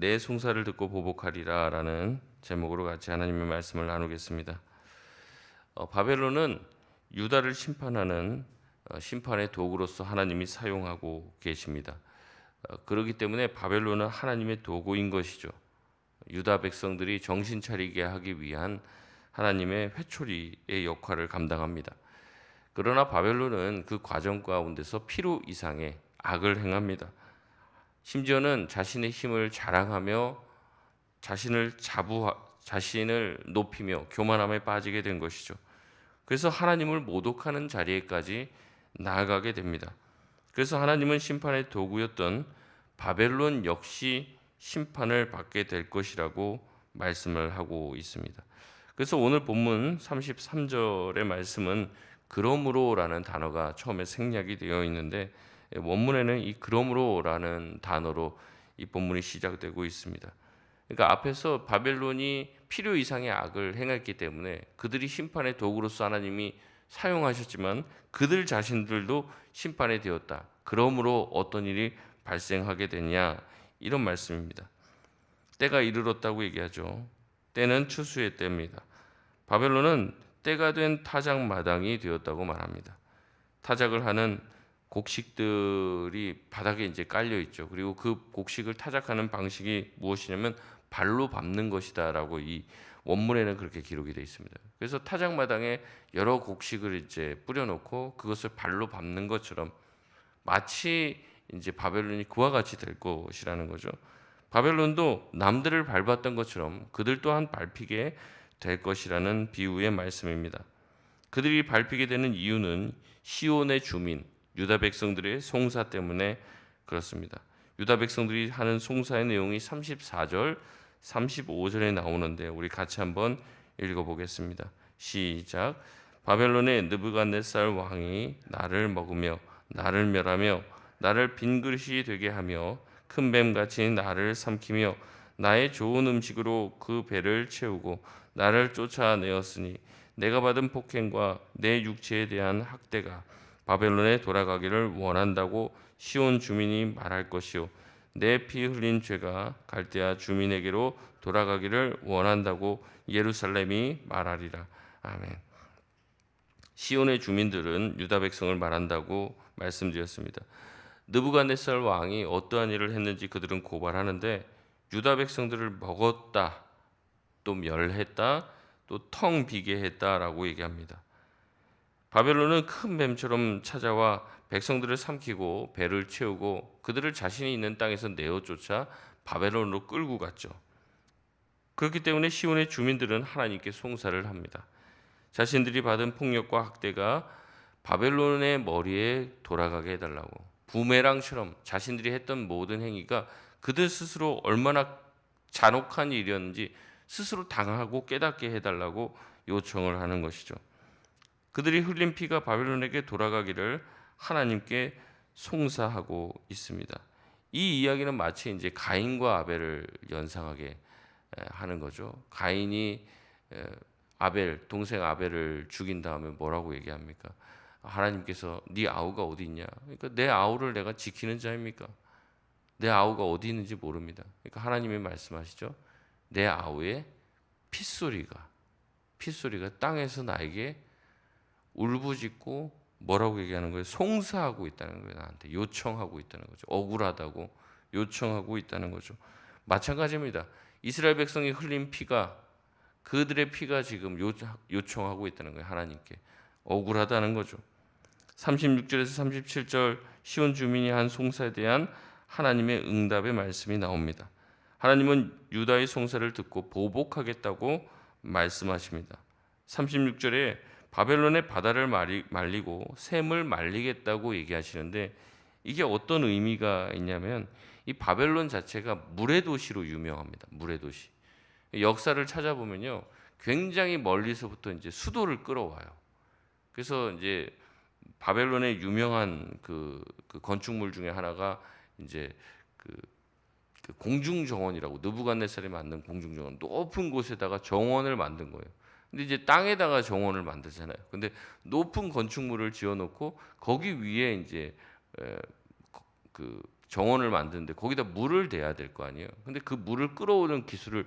내 송사를 듣고 보복하리라 라는 제목으로 같이 하나님의 말씀을 나누겠습니다. 바벨론은 유다를 심판하는 심판의 도구로서 하나님이 사용하고 계십니다. 그렇기 때문에 바벨론은 하나님의 도구인 것이죠. 유다 백성들이 정신 차리게 하기 위한 하나님의 회초리의 역할을 감당합니다. 그러나 바벨론은 그 과정 가운데서 필요 이상의 악을 행합니다. 심지어는 자신의 힘을 자랑하며 자신을 높이며 교만함에 빠지게 된 것이죠. 그래서 하나님을 모독하는 자리에까지 나아가게 됩니다. 그래서 하나님은 심판의 도구였던 바벨론 역시 심판을 받게 될 것이라고 말씀을 하고 있습니다. 그래서 오늘 본문 33절의 말씀은 그러므로라는 단어가 처음에 생략이 되어 있는데 원문에는 이 그러므로라는 단어로 이 본문이 시작되고 있습니다. 그러니까 앞에서 바벨론이 필요 이상의 악을 행했기 때문에 그들이 심판의 도구로서 하나님이 사용하셨지만 그들 자신들도 심판이 되었다. 그러므로 어떤 일이 발생하게 되냐 이런 말씀입니다. 때가 이르렀다고 얘기하죠. 때는 추수의 때입니다. 바벨론은 때가 된 타작 마당이 되었다고 말합니다. 타작을 하는 곡식들이 바닥에 이제 깔려 있죠. 그리고 그 곡식을 타작하는 방식이 무엇이냐면 발로 밟는 것이다라고 이 원문에는 그렇게 기록이 되어 있습니다. 그래서 타작 마당에 여러 곡식을 이제 뿌려놓고 그것을 발로 밟는 것처럼 마치 이제 바벨론이 그와 같이 될 것이라는 거죠. 바벨론도 남들을 밟았던 것처럼 그들 또한 밟히게 될 것이라는 비유의 말씀입니다. 그들이 밟히게 되는 이유는 시온의 주민, 유다 백성들의 송사 때문에 그렇습니다. 유다 백성들이 하는 송사의 내용이 34절, 35절에 나오는데 우리 같이 한번 읽어보겠습니다. 시작. 바벨론의 느부갓네살 왕이 나를 먹으며 나를 멸하며 나를 빈 그릇이 되게 하며 큰 뱀같이 나를 삼키며 나의 좋은 음식으로 그 배를 채우고 나를 쫓아내었으니 내가 받은 폭행과 내 육체에 대한 학대가 바벨론에 돌아가기를 원한다고 시온 주민이 말할 것이요 내 피 흘린 죄가 갈대아 주민에게로 돌아가기를 원한다고 예루살렘이 말하리라. 아멘. 시온의 주민들은 유다 백성을 말한다고 말씀드렸습니다. 느부갓네살 왕이 어떠한 일을 했는지 그들은 고발하는데 유다 백성들을 먹었다, 또 멸했다, 또 텅 비게 했다라고 얘기합니다. 바벨론은 큰 뱀처럼 찾아와 백성들을 삼키고 배를 채우고 그들을 자신이 있는 땅에서 내어 쫓아 바벨론으로 끌고 갔죠. 그렇기 때문에 시온의 주민들은 하나님께 송사를 합니다. 자신들이 받은 폭력과 학대가 바벨론의 머리에 돌아가게 해달라고, 부메랑처럼 자신들이 했던 모든 행위가 그들 스스로 얼마나 잔혹한 일이었는지 스스로 당하고 깨닫게 해달라고 요청을 하는 것이죠. 그들이 흘린 피가 바벨론에게 돌아가기를 하나님께 송사하고 있습니다. 이 이야기는 마치 이제 가인과 아벨을 연상하게 하는 거죠. 가인이 동생 아벨을 죽인 다음에 뭐라고 얘기합니까? 하나님께서 네 아우가 어디 있냐? 그러니까 내 아우를 내가 지키는 자입니까? 내 아우가 어디 있는지 모릅니다. 그러니까 하나님이 말씀하시죠. 내 아우의 핏소리가 땅에서 나에게 울부짖고 뭐라고 얘기하는 거예요? 송사하고 있다는 거예요. 나한테 요청하고 있다는 거죠. 억울하다고 요청하고 있다는 거죠. 마찬가지입니다. 이스라엘 백성이 흘린 피가 그들의 피가 지금 요청하고 있다는 거예요. 하나님께 억울하다는 거죠. 36절에서 37절 시온 주민이 한 송사에 대한 하나님의 응답의 말씀이 나옵니다. 하나님은 유다의 송사를 듣고 보복하겠다고 말씀하십니다. 36절에 바벨론의 바다를 말리고 샘을 말리겠다고 얘기하시는데 이게 어떤 의미가 있냐면 이 바벨론 자체가 물의 도시로 유명합니다. 물의 도시. 역사를 찾아보면요, 굉장히 멀리서부터 이제 수도를 끌어와요. 그래서 이제 바벨론의 유명한 그 건축물 중에 하나가 이제 그 공중정원이라고, 느부갓네살이 만든 공중정원, 높은 곳에다가 정원을 만든 거예요. 근데 이제 땅에다가 정원을 만들잖아요. 근데 높은 건축물을 지어놓고 거기 위에 이제 그 정원을 만드는데 거기다 물을 대야 될 거 아니에요. 근데 그 물을 끌어오는 기술을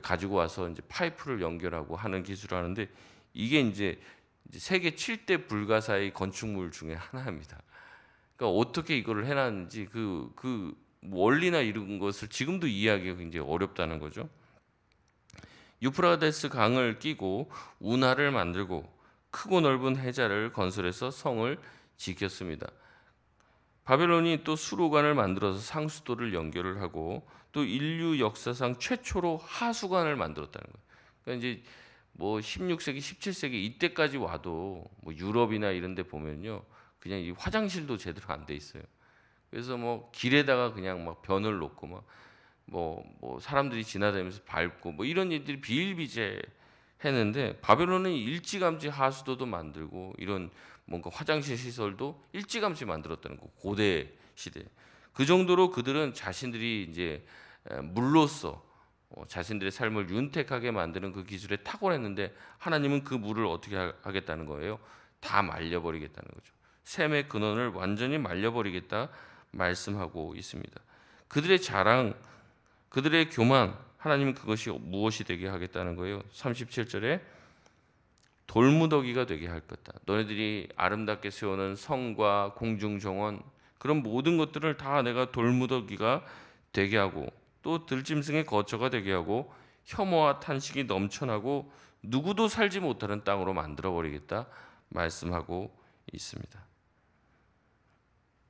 가지고 와서 이제 파이프를 연결하고 하는 기술을 하는데 이게 이제 세계 7대 불가사의 건축물 중에 하나입니다. 그러니까 어떻게 이거를 해놨는지 그 원리나 이런 것을 지금도 이해하기가 굉장히 어렵다는 거죠. 유프라데스 강을 끼고 운하를 만들고 크고 넓은 해자를 건설해서 성을 지켰습니다. 바벨론이 또 수로관을 만들어서 상수도를 연결을 하고 또 인류 역사상 최초로 하수관을 만들었다는 거예요. 그러니까 이제 뭐 16세기, 17세기 이때까지 와도 뭐 유럽이나 이런 데 보면요. 그냥 이 화장실도 제대로 안 돼 있어요. 그래서 뭐 길에다가 그냥 막 변을 놓고 막 뭐 사람들이 지나다니면서 밟고 뭐 이런 일들이 비일비재했는데 바벨론은 일찌감치 하수도도 만들고 이런 뭔가 화장실 시설도 일찌감치 만들었다는 거. 고대 시대. 그 정도로 그들은 자신들이 이제 물로써 자신들의 삶을 윤택하게 만드는 그 기술에 탁월했는데 하나님은 그 물을 어떻게 하겠다는 거예요? 다 말려버리겠다는 거죠. 샘의 근원을 완전히 말려버리겠다 말씀하고 있습니다. 그들의 자랑, 그들의 교만, 하나님은 그것이 무엇이 되게 하겠다는 거예요. 37절에 돌무더기가 되게 할 거다. 너네들이 아름답게 세우는 성과 공중 정원 그런 모든 것들을 다 내가 돌무더기가 되게 하고 또 들짐승의 거처가 되게 하고 혐오와 탄식이 넘쳐나고 누구도 살지 못하는 땅으로 만들어 버리겠다 말씀하고 있습니다.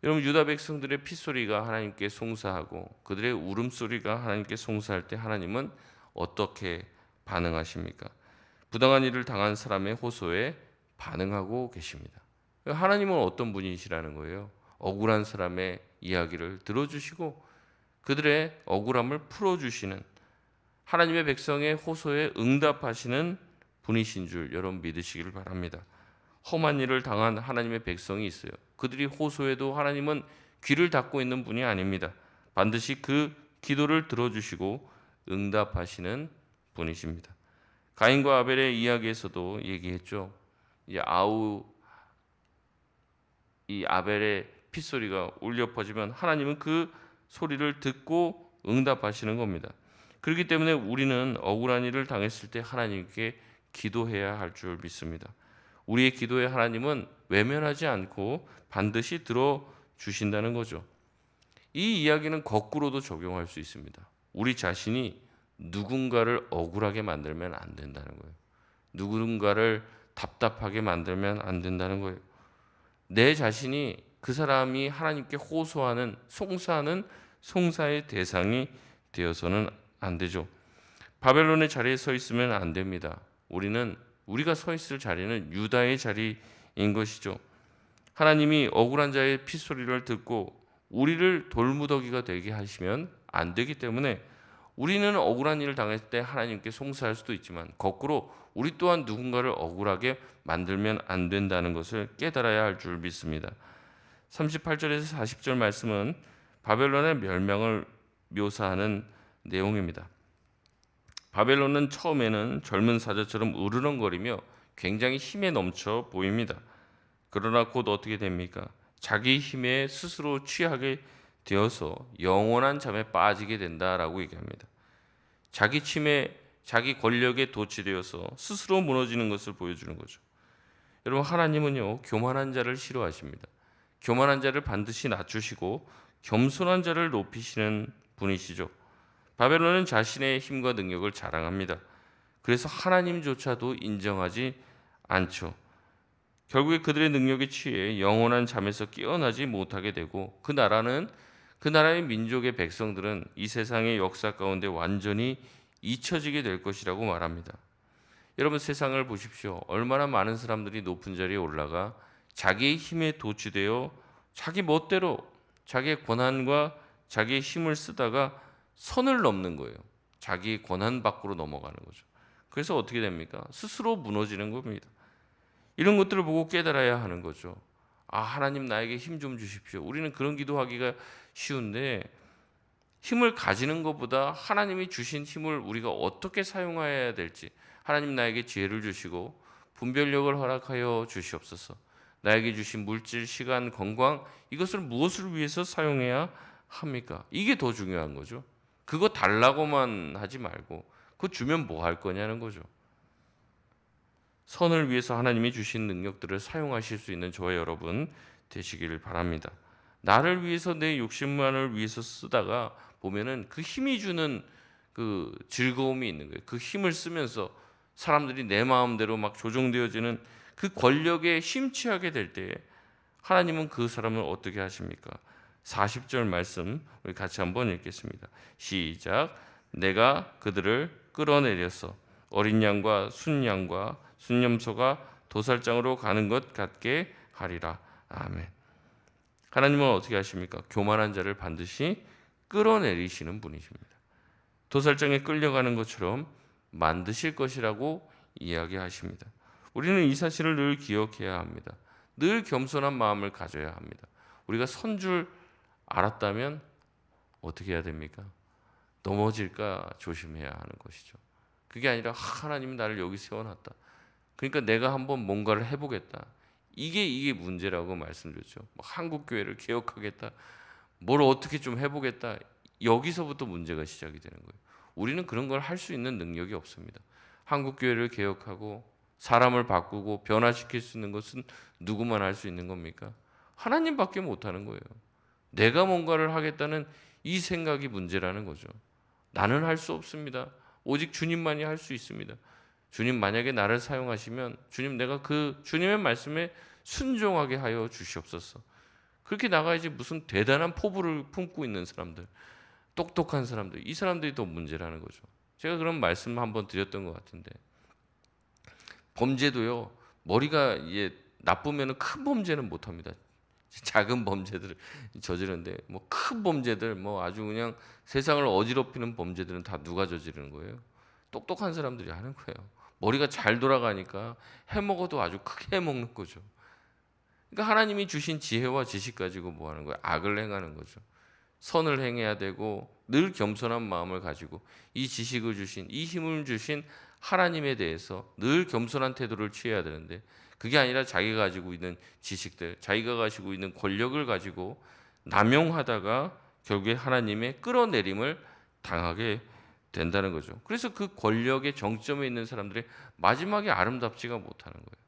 여러분 유다 백성들의 핏소리가 하나님께 송사하고 그들의 울음소리가 하나님께 송사할 때 하나님은 어떻게 반응하십니까? 부당한 일을 당한 사람의 호소에 반응하고 계십니다. 하나님은 어떤 분이시라는 거예요? 억울한 사람의 이야기를 들어주시고 그들의 억울함을 풀어주시는 하나님의 백성의 호소에 응답하시는 분이신 줄 여러분 믿으시기를 바랍니다. 험한 일을 당한 하나님의 백성이 있어요. 그들이 호소해도 하나님은 귀를 닫고 있는 분이 아닙니다. 반드시 그 기도를 들어주시고 응답하시는 분이십니다. 가인과 아벨의 이야기에서도 얘기했죠. 이 아벨의 핏소리가 울려 퍼지면 하나님은 그 소리를 듣고 응답하시는 겁니다. 그렇기 때문에 우리는 억울한 일을 당했을 때 하나님께 기도해야 할 줄 믿습니다. 우리의 기도에 하나님은 외면하지 않고 반드시 들어주신다는 거죠. 이 이야기는 거꾸로도 적용할 수 있습니다. 우리 자신이 누군가를 억울하게 만들면 안 된다는 거예요. 누군가를 답답하게 만들면 안 된다는 거예요. 내 자신이 그 사람이 하나님께 호소하는 송사하는 송사의 대상이 되어서는 안 되죠. 바벨론의 자리에 서 있으면 안 됩니다. 우리가 서 있을 자리는 유다의 자리인 것이죠. 하나님이 억울한 자의 핏소리를 듣고 우리를 돌무더기가 되게 하시면 안 되기 때문에 우리는 억울한 일을 당했을 때 하나님께 송사할 수도 있지만 거꾸로 우리 또한 누군가를 억울하게 만들면 안 된다는 것을 깨달아야 할 줄 믿습니다. 38절에서 40절 말씀은 바벨론의 멸망을 묘사하는 내용입니다. 바벨론은 처음에는 젊은 사자처럼 으르렁거리며 굉장히 힘에 넘쳐 보입니다. 그러나 곧 어떻게 됩니까? 자기 힘에 스스로 취하게 되어서 영원한 잠에 빠지게 된다라고 얘기합니다. 자기 침에 자기 권력에 도취되어서 스스로 무너지는 것을 보여주는 거죠. 여러분 하나님은요 교만한 자를 싫어하십니다. 교만한 자를 반드시 낮추시고 겸손한 자를 높이시는 분이시죠. 바벨론은 자신의 힘과 능력을 자랑합니다. 그래서 하나님조차도 인정하지 않죠. 결국에 그들의 능력에 취해 영원한 잠에서 깨어나지 못하게 되고 그 나라의 민족의 백성들은 이 세상의 역사 가운데 완전히 잊혀지게 될 것이라고 말합니다. 여러분 세상을 보십시오. 얼마나 많은 사람들이 높은 자리에 올라가 자기의 힘에 도취되어 자기 멋대로 자기의 권한과 자기의 힘을 쓰다가 선을 넘는 거예요. 자기 권한 밖으로 넘어가는 거죠. 그래서 어떻게 됩니까? 스스로 무너지는 겁니다. 이런 것들을 보고 깨달아야 하는 거죠. 하나님 나에게 힘 좀 주십시오. 우리는 그런 기도하기가 쉬운데 힘을 가지는 것보다 하나님이 주신 힘을 우리가 어떻게 사용해야 될지 하나님 나에게 지혜를 주시고 분별력을 허락하여 주시옵소서. 나에게 주신 물질, 시간, 건강 이것을 무엇을 위해서 사용해야 합니까? 이게 더 중요한 거죠. 그거 달라고만 하지 말고 그거 주면 뭐 할 거냐는 거죠. 선을 위해서 하나님이 주신 능력들을 사용하실 수 있는 저와 여러분 되시길 바랍니다. 나를 위해서 내 욕심만을 위해서 쓰다가 보면은 그 힘이 주는 그 즐거움이 있는 거예요. 그 힘을 쓰면서 사람들이 내 마음대로 막 조종되어지는 그 권력에 심취하게 될 때에 하나님은 그 사람을 어떻게 하십니까? 40절 말씀 우리 같이 한번 읽겠습니다. 시작. 내가 그들을 끌어내려서 어린 양과 순양과 순염소가 도살장으로 가는 것 같게 하리라. 아멘. 하나님은 어떻게 하십니까? 교만한 자를 반드시 끌어내리시는 분이십니다. 도살장에 끌려가는 것처럼 만드실 것이라고 이야기하십니다. 우리는 이 사실을 늘 기억해야 합니다. 늘 겸손한 마음을 가져야 합니다. 우리가 선 줄 알았다면 어떻게 해야 됩니까? 넘어질까 조심해야 하는 것이죠. 그게 아니라 하나님이 나를 여기 세워놨다. 그러니까 내가 한번 뭔가를 해보겠다. 이게 문제라고 말씀드렸죠. 한국 교회를 개혁하겠다. 뭘 어떻게 좀 해보겠다. 여기서부터 문제가 시작이 되는 거예요. 우리는 그런 걸 할 수 있는 능력이 없습니다. 한국 교회를 개혁하고 사람을 바꾸고 변화시킬 수 있는 것은 누구만 할 수 있는 겁니까? 하나님밖에 못하는 거예요. 내가 뭔가를 하겠다는 이 생각이 문제라는 거죠. 나는 할 수 없습니다. 오직 주님만이 할 수 있습니다. 주님 만약에 나를 사용하시면 주님 내가 그 주님의 말씀에 순종하게 하여 주시옵소서. 그렇게 나가야지 무슨 대단한 포부를 품고 있는 사람들, 똑똑한 사람들, 이 사람들이 더 문제라는 거죠. 제가 그런 말씀 한번 드렸던 것 같은데 범죄도요 머리가 이게 나쁘면 큰 범죄는 못합니다. 작은 범죄들을 저지르는데 뭐 큰 범죄들 뭐 아주 그냥 세상을 어지럽히는 범죄들은 다 누가 저지르는 거예요? 똑똑한 사람들이 하는 거예요. 머리가 잘 돌아가니까 해먹어도 아주 크게 해먹는 거죠. 그러니까 하나님이 주신 지혜와 지식 가지고 뭐 하는 거예요? 악을 행하는 거죠. 선을 행해야 되고 늘 겸손한 마음을 가지고 이 지식을 주신 이 힘을 주신 하나님에 대해서 늘 겸손한 태도를 취해야 되는데 그게 아니라 자기가 가지고 있는 지식들, 자기가 가지고 있는 권력을 가지고 남용하다가 결국에 하나님의 끌어내림을 당하게 된다는 거죠. 그래서 그 권력의 정점에 있는 사람들이 마지막에 아름답지가 못하는 거예요.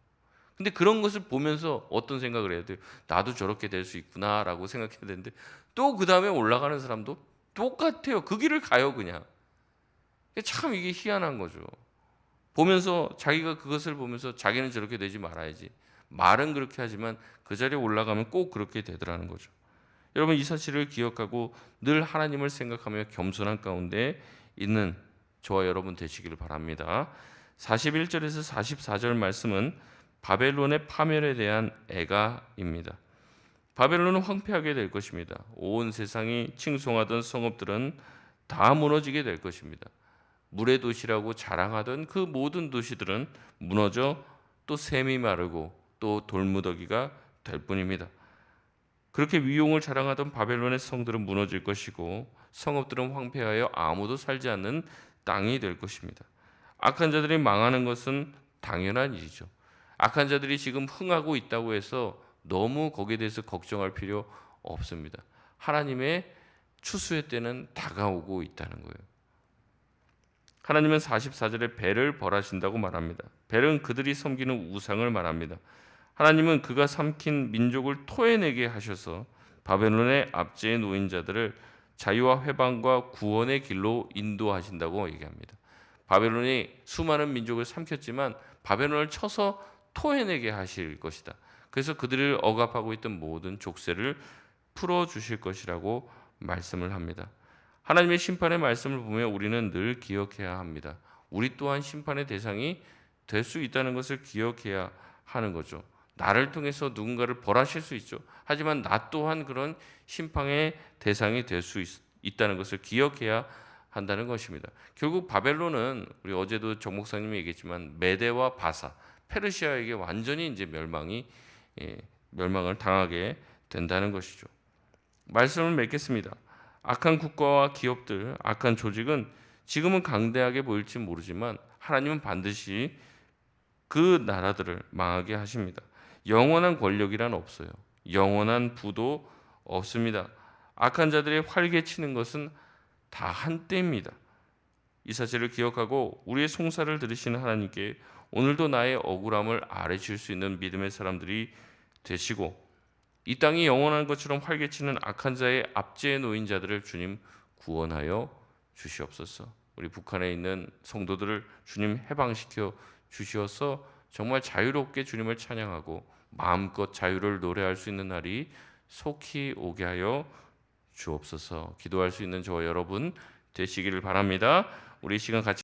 근데 그런 것을 보면서 어떤 생각을 해야 돼요? 나도 저렇게 될 수 있구나라고 생각해야 되는데 또 그 다음에 올라가는 사람도 똑같아요. 그 길을 가요 그냥. 참 이게 희한한 거죠. 보면서 자기가 그것을 보면서 자기는 저렇게 되지 말아야지. 말은 그렇게 하지만 그 자리에 올라가면 꼭 그렇게 되더라는 거죠. 여러분 이 사실을 기억하고 늘 하나님을 생각하며 겸손한 가운데 있는 저와 여러분 되시기를 바랍니다. 41절에서 44절 말씀은 바벨론의 파멸에 대한 애가입니다. 바벨론은 황폐하게 될 것입니다. 온 세상이 칭송하던 성읍들은 다 무너지게 될 것입니다. 물의 도시라고 자랑하던 그 모든 도시들은 무너져 또 샘이 마르고 또 돌무더기가 될 뿐입니다. 그렇게 위용을 자랑하던 바벨론의 성들은 무너질 것이고 성읍들은 황폐하여 아무도 살지 않는 땅이 될 것입니다. 악한 자들이 망하는 것은 당연한 일이죠. 악한 자들이 지금 흥하고 있다고 해서 너무 거기에 대해서 걱정할 필요 없습니다. 하나님의 추수의 때는 다가오고 있다는 거예요. 하나님은 44절에 벨을 벌하신다고 말합니다. 벨은 그들이 섬기는 우상을 말합니다. 하나님은 그가 삼킨 민족을 토해내게 하셔서 바벨론의 압제에 놓인 자들을 자유와 회방과 구원의 길로 인도하신다고 얘기합니다. 바벨론이 수많은 민족을 삼켰지만 바벨론을 쳐서 토해내게 하실 것이다. 그래서 그들을 억압하고 있던 모든 족쇄를 풀어주실 것이라고 말씀을 합니다. 하나님의 심판의 말씀을 보면 우리는 늘 기억해야 합니다. 우리 또한 심판의 대상이 될 수 있다는 것을 기억해야 하는 거죠. 나를 통해서 누군가를 벌하실 수 있죠. 하지만 나 또한 그런 심판의 대상이 될 수 있다는 것을 기억해야 한다는 것입니다. 결국 바벨론은 우리 어제도 정 목사님이 얘기했지만 메대와 바사, 페르시아에게 완전히 이제 멸망을 당하게 된다는 것이죠. 말씀을 맺겠습니다. 악한 국가와 기업들, 악한 조직은 지금은 강대하게 보일지 모르지만 하나님은 반드시 그 나라들을 망하게 하십니다. 영원한 권력이란 없어요. 영원한 부도 없습니다. 악한 자들이 활개치는 것은 다 한때입니다. 이 사실을 기억하고 우리의 송사를 들으시는 하나님께 오늘도 나의 억울함을 아뢰실 수 있는 믿음의 사람들이 되시고, 이 땅이 영원한 것처럼 활개치는 악한 자의 압제에 놓인 자들을 주님 구원하여 주시옵소서. 우리 북한에 있는 성도들을 주님 해방시켜 주시어서 정말 자유롭게 주님을 찬양하고 마음껏 자유를 노래할 수 있는 날이 속히 오게 하여 주옵소서. 기도할 수 있는 저와 여러분 되시기를 바랍니다. 우리 시간 같이